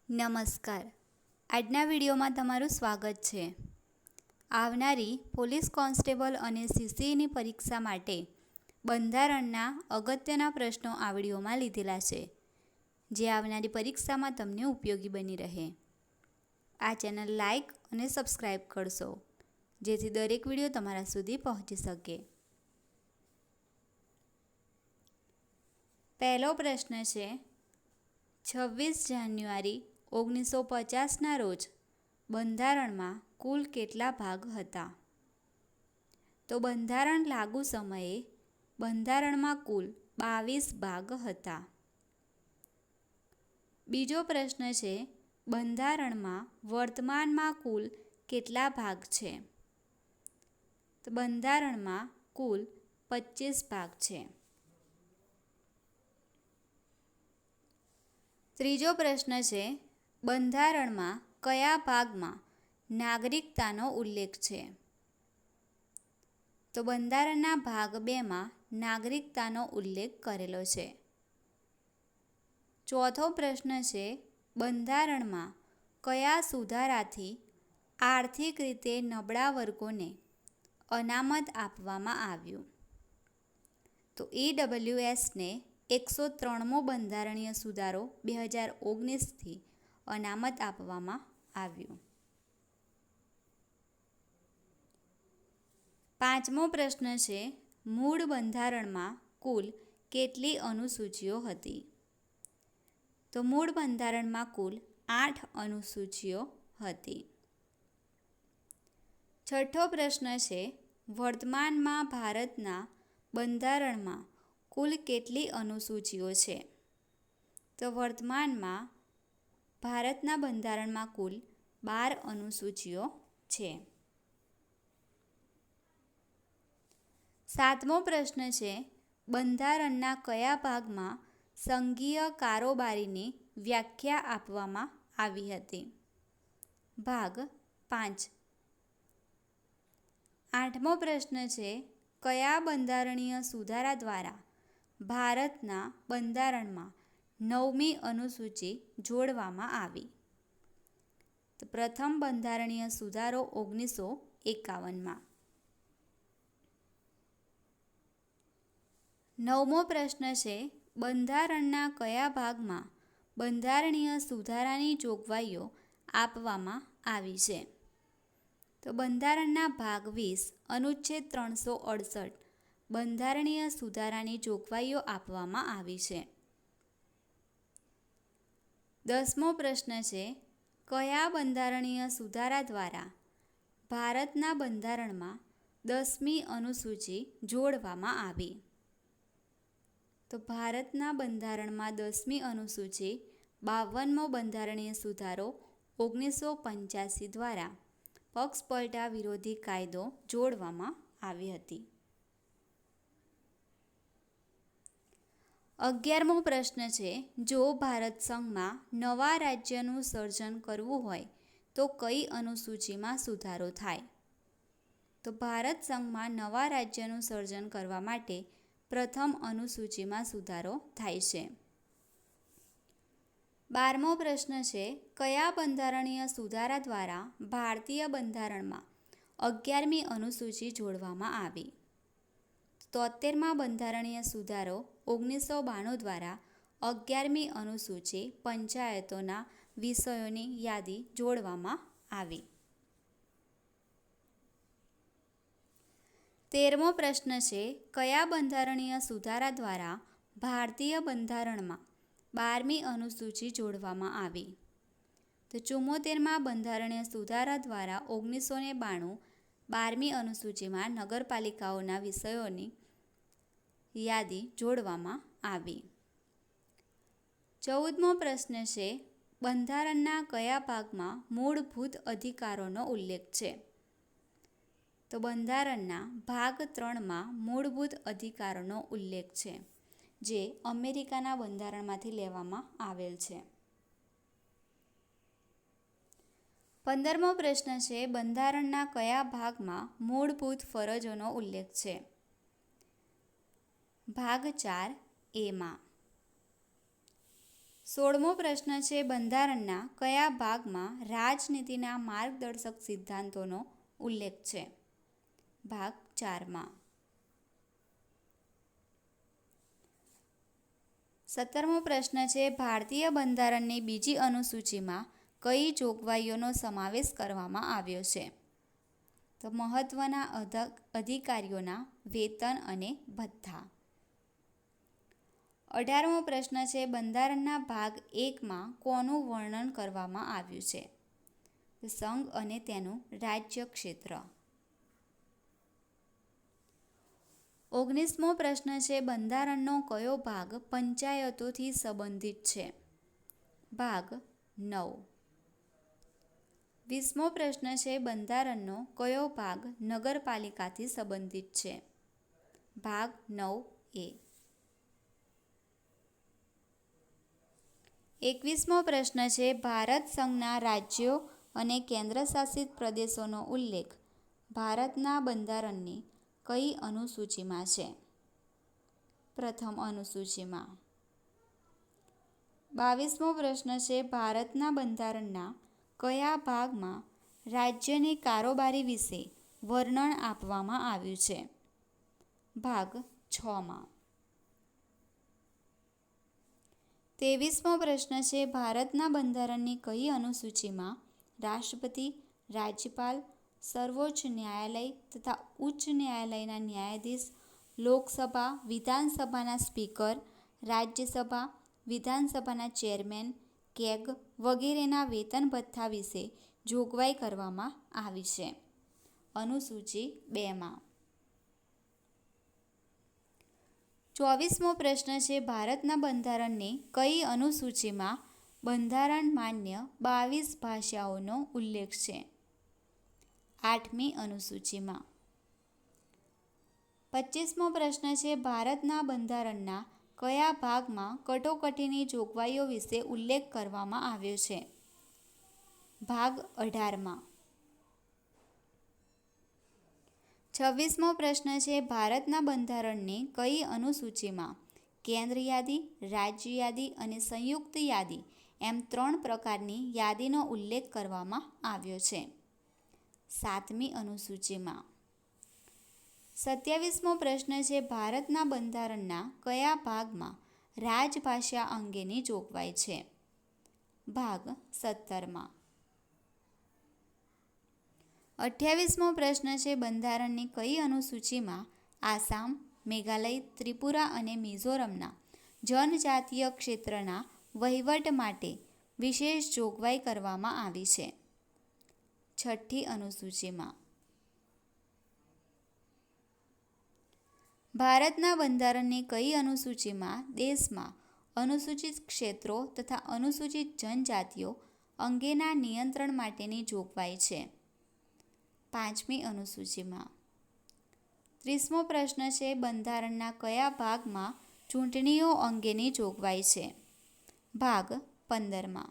નમસ્કાર. આજના વિડીયોમાં તમારું સ્વાગત છે. આવનારી પોલીસ કોન્સ્ટેબલ અને સીસીની પરીક્ષા માટે બંધારણના અગત્યના પ્રશ્નો આ વિડીયોમાં લીધેલા છે, જે આવનારી પરીક્ષામાં તમને ઉપયોગી બની રહે. આ ચેનલ લાઈક અને સબસ્ક્રાઈબ કરશો, જેથી દરેક વિડીયો તમારા સુધી પહોંચી શકે. પહેલો પ્રશ્ન છે, 26 જાન્યુઆરી 1950ના રોજ બંધારણમાં કુલ કેટલા ભાગ હતા? તો બંધારણ લાગુ સમયે બંધારણમાં કુલ 22 ભાગ હતા. બીજો પ્રશ્ન છે, બંધારણમાં વર્તમાનમાં કુલ કેટલા ભાગ છે? તો બંધારણમાં કુલ 25 ભાગ છે. ત્રીજો પ્રશ્ન છે, બંધારણમાં કયા ભાગમાં નાગરિકતાનો ઉલ્લેખ છે? તો બંધારણના ભાગ 2માં નાગરિકતાનો ઉલ્લેખ કરેલો છે. ચોથો પ્રશ્ન છે, બંધારણમાં કયા સુધારાથી આર્થિક રીતે નબળા વર્ગોને અનામત આપવામાં આવ્યું? તો EWSને 103મો બંધારણીય સુધારો 2019થી અનામત આપવામાં આવ્યું. પાંચમો પ્રશ્ન છે, મૂળ બંધારણમાં કુલ કેટલી અનુસૂચિઓ હતી? તો મૂળ બંધારણમાં કુલ 8 અનુસૂચિઓ હતી. છઠ્ઠો પ્રશ્ન છે, વર્તમાનમાં ભારતના બંધારણમાં કુલ કેટલી અનુસૂચિઓ છે? તો વર્તમાનમાં ભારતના બંધારણમાં કુલ 12 અનુસૂચિઓ છે. સાતમો પ્રશ્ન છે, બંધારણના કયા ભાગમાં સંઘીય કારોબારીની વ્યાખ્યા આપવામાં આવી હતી? ભાગ 5. આઠમો પ્રશ્ન છે, કયા બંધારણીય સુધારા દ્વારા ભારતના બંધારણમાં 9મી અનુસૂચિ જોડવામાં આવી? તો પ્રથમ બંધારણીય સુધારો 1951માં. નવમો પ્રશ્ન છે, બંધારણના કયા ભાગમાં બંધારણીય સુધારાની જોગવાઈઓ આપવામાં આવી છે? તો બંધારણના ભાગ 20 અનુચ્છેદ 368 બંધારણીય સુધારાની જોગવાઈઓ આપવામાં આવી છે. 10મો પ્રશ્ન છે, કયા બંધારણીય સુધારા દ્વારા ભારતના બંધારણમાં 10મી અનુસૂચિ જોડવામાં આવી? તો ભારતના બંધારણમાં 10મી અનુસૂચિ 52મો બંધારણીય સુધારો 1985 દ્વારા પક્ષપલટા વિરોધી કાયદો જોડવામાં આવી હતી. 11મો પ્રશ્ન છે, જો ભારત સંઘમાં નવા રાજ્યનું સર્જન કરવું હોય તો કઈ અનુસૂચિમાં સુધારો થાય? તો ભારત સંઘમાં નવા રાજ્યનું સર્જન કરવા માટે પ્રથમ અનુસૂચિમાં સુધારો થાય છે. 12મો પ્રશ્ન છે, કયા બંધારણીય સુધારા દ્વારા ભારતીય બંધારણમાં 11મી અનુસૂચિ જોડવામાં આવી? 73મા બંધારણીય સુધારો 1992 દ્વારા 11મી અનુસૂચિ પંચાયતોના વિષયોની યાદી જોડવામાં આવી. 13મો પ્રશ્ન છે, કયા બંધારણીય સુધારા દ્વારા ભારતીય બંધારણમાં 12મી અનુસૂચિ જોડવામાં આવી? તો 74મા બંધારણીય સુધારા દ્વારા 1992 12મી અનુસૂચિમાં નગરપાલિકાઓના વિષયોની યાદી જોડવામાં આવી. 14મો પ્રશ્ન છે, બંધારણના કયા ભાગમાં મૂળભૂત અધિકારોનો ઉલ્લેખ છે? તો બંધારણના ભાગ 3માં મૂળભૂત અધિકારોનો ઉલ્લેખ છે, જે અમેરિકાના બંધારણમાંથી લેવામાં આવેલ છે. 15મો પ્રશ્ન છે, બંધારણના કયા ભાગમાં મૂળભૂત ફરજોનો ઉલ્લેખ છે? ભાગ 4 એમાં. 16મો પ્રશ્ન છે, બંધારણના કયા ભાગમાં રાજનીતિના માર્ગદર્શક સિદ્ધાંતોનો ઉલ્લેખ છે? ભાગ 4માં. 17મો પ્રશ્ન છે, ભારતીય બંધારણની બીજી અનુસૂચિમાં કઈ જોગવાઈઓનો સમાવેશ કરવામાં આવ્યો છે? તો મહત્વના અધિકારીઓના વેતન અને ભથ્થા. 18મો પ્રશ્ન છે, બંધારણના ભાગ 1માં કોનું વર્ણન કરવામાં આવ્યું છે? સંઘ અને તેનું રાજ્ય ક્ષેત્ર. 19મો પ્રશ્ન છે, બંધારણનો કયો ભાગ પંચાયતોથી સંબંધિત છે? ભાગ 9. 20મો પ્રશ્ન છે, બંધારણનો કયો ભાગ નગરપાલિકાથી સંબંધિત છે? ભાગ 9A. 21મો પ્રશ્ન છે, ભારત સંઘના રાજ્યો અને કેન્દ્રશાસિત પ્રદેશોનો ઉલ્લેખ ભારતના બંધારણની કઈ અનુસૂચિમાં છે? પ્રથમ અનુસૂચિમાં. 22મો પ્રશ્ન છે, ભારતના બંધારણના કયા ભાગમાં રાજ્યની કારોબારી વિશે વર્ણન આપવામાં આવ્યું છે? ભાગ 6માં. 23મો પ્રશ્ન છે, ભારતના બંધારણની કઈ અનુસૂચિમાં રાષ્ટ્રપતિ, રાજ્યપાલ, સર્વોચ્ચ ન્યાયાલય તથા ઉચ્ચ ન્યાયાલયના ન્યાયાધીશ, લોકસભા, વિધાનસભાના સ્પીકર, રાજ્યસભા, વિધાનસભાના ચેરમેન, કેગ વગેરેના વેતન ભથ્થા વિશે જોગવાઈ કરવામાં આવી છે? અનુસૂચિ 2માં. 24મો પ્રશ્ન છે, ભારતના બંધારણની કઈ અનુસૂચિમાં બંધારણ માન્ય 22 ભાષાઓનો ઉલ્લેખ છે? 8મી અનુસૂચિમાં. 25મો પ્રશ્ન છે, ભારતના બંધારણના કયા ભાગમાં કટોકટીની જોગવાઈઓ વિશે ઉલ્લેખ કરવામાં આવ્યો છે? ભાગ 18માં. 26મો પ્રશ્ન છે, ભારતના બંધારણની કઈ અનુસૂચિમાં કેન્દ્ર યાદી, રાજ્ય યાદી અને સંયુક્ત યાદી એમ 3 પ્રકારની યાદીનો ઉલ્લેખ કરવામાં આવ્યો છે? 7મી અનુસૂચિમાં. 27મો પ્રશ્ન છે, ભારતના બંધારણના કયા ભાગમાં રાજભાષા અંગેની જોગવાઈ છે? ભાગ 17માં. 28મો પ્રશ્ન છે, બંધારણની કઈ અનુસૂચિમાં આસામ, મેઘાલય, ત્રિપુરા અને મિઝોરમના જનજાતીય ક્ષેત્રના વહીવટ માટે વિશેષ જોગવાઈ કરવામાં આવી છે? 6ઠ્ઠી અનુસૂચિમાં. ભારતના બંધારણની કઈ અનુસૂચિમાં દેશમાં અનુસૂચિત ક્ષેત્રો તથા અનુસૂચિત જનજાતિઓ અંગેના નિયંત્રણ માટેની જોગવાઈ છે? 5મી અનુસૂચિમાં. 30મો પ્રશ્ન છે, બંધારણના કયા ભાગમાં ચૂંટણીઓ અંગેની જોગવાઈ છે? ભાગ 15માં.